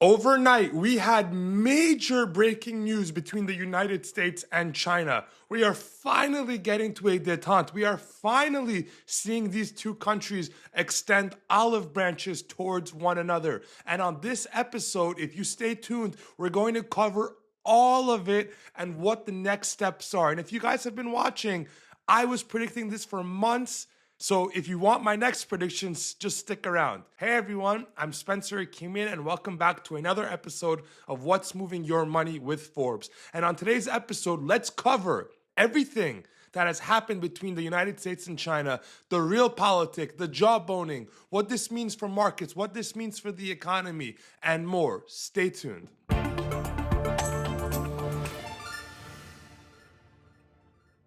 Overnight, we had major breaking news between the United States and China. We are finally getting to a detente. We are finally seeing these two countries extend olive branches towards one another. And on this episode, if you stay tuned, we're going to cover all of it and what the next steps are. And if you guys have been watching, I was predicting this for months. So if you want my next predictions, just stick around. Hey everyone, I'm Spencer Hakimian and welcome back to another episode of What's Moving Your Money with Forbes. And on today's episode, let's cover everything that has happened between the United States and China, the real politic, the jawboning, what this means for markets, what this means for the economy, and more. Stay tuned.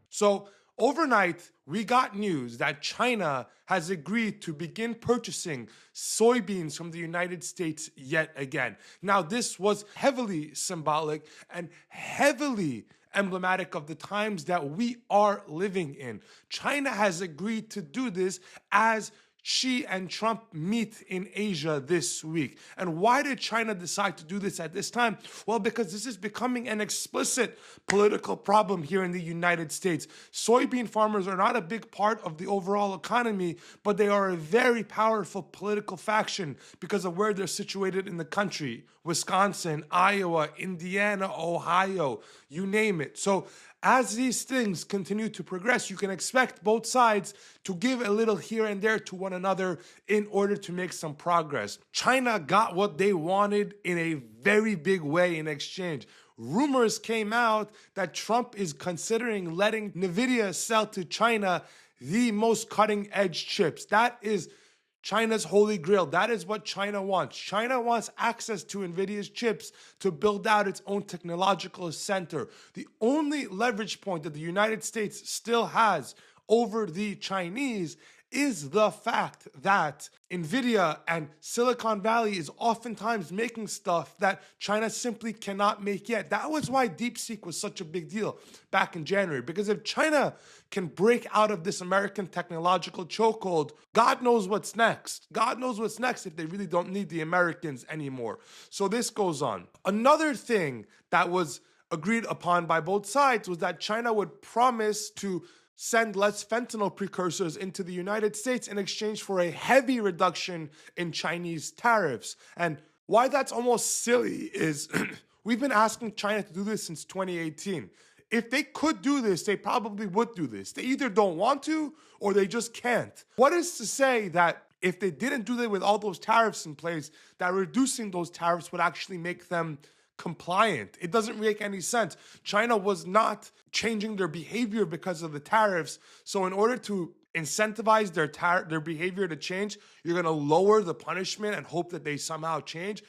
So overnight, we got news that China has agreed to begin purchasing soybeans from the United States yet again. Now, this was heavily symbolic and heavily emblematic of the times that we are living in. China has agreed to do this as Xi and Trump meet in Asia this week. And why did China decide to do this at this time? Well, because this is becoming an explicit political problem here in the United States. Soybean farmers are not a big part of the overall economy, but they are a very powerful political faction because of where they're situated in the country. Wisconsin, Iowa, Indiana, Ohio, you name it. So as these things continue to progress, you can expect both sides to give a little here and there to one another in order to make some progress. China got what they wanted in a very big way in exchange. Rumors came out that Trump is considering letting NVIDIA sell to China the most cutting edge chips. That is China's holy grail. That is what China wants. China wants access to NVIDIA's chips to build out its own technological center. The only leverage point that the United States still has over the Chinese is the fact that NVIDIA and Silicon Valley is oftentimes making stuff that China simply cannot make yet. That was why DeepSeek was such a big deal back in January, because if China can break out of this American technological chokehold, God knows what's next. God knows what's next if they really don't need the Americans anymore. So this goes on. Another thing that was agreed upon by both sides was that China would promise to send less fentanyl precursors into the United States in exchange for a heavy reduction in Chinese tariffs. And why that's almost silly is we've been asking China to do this since 2018. If they could do this, they probably would do this. They either don't want to or they just can't. What is to say that if they didn't do that with all those tariffs in place, that reducing those tariffs would actually make them compliant? It doesn't make any sense. China was not changing their behavior because of the tariffs. So in order to incentivize their behavior to change, you're going to lower the punishment and hope that they somehow change.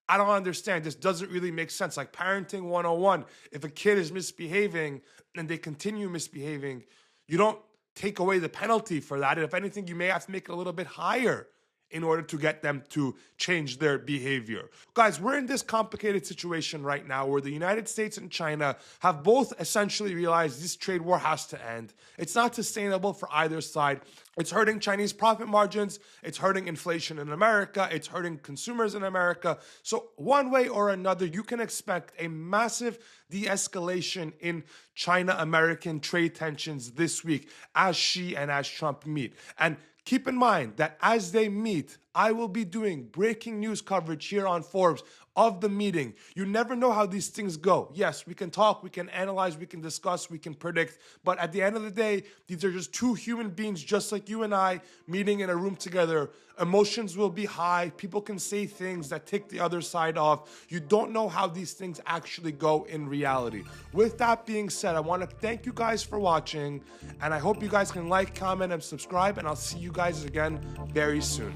I don't understand. This doesn't really make sense. Like parenting 101, if a kid is misbehaving and they continue misbehaving, you don't take away the penalty for that. And if anything, you may have to make it a little bit higher in order to get them to change their behavior. Guys, we're in this complicated situation right now where the United States and China have both essentially realized this trade war has to end. It's not sustainable for either side. It's hurting Chinese profit margins. It's hurting inflation in America. It's hurting consumers in America. So one way or another, you can expect a massive de-escalation in China-American trade tensions this week as Xi and as Trump meet. And keep in mind that as they meet, I will be doing breaking news coverage here on Forbes of the meeting. You never know how these things go. Yes, we can talk, we can analyze, we can discuss, we can predict, but at the end of the day, these are just two human beings just like you and I meeting in a room together. Emotions will be high. People can say things that tick the other side off. You don't know how these things actually go in reality. With that being said, I want to thank you guys for watching, and I hope you guys can like, comment, and subscribe, and I'll see you guys again very soon.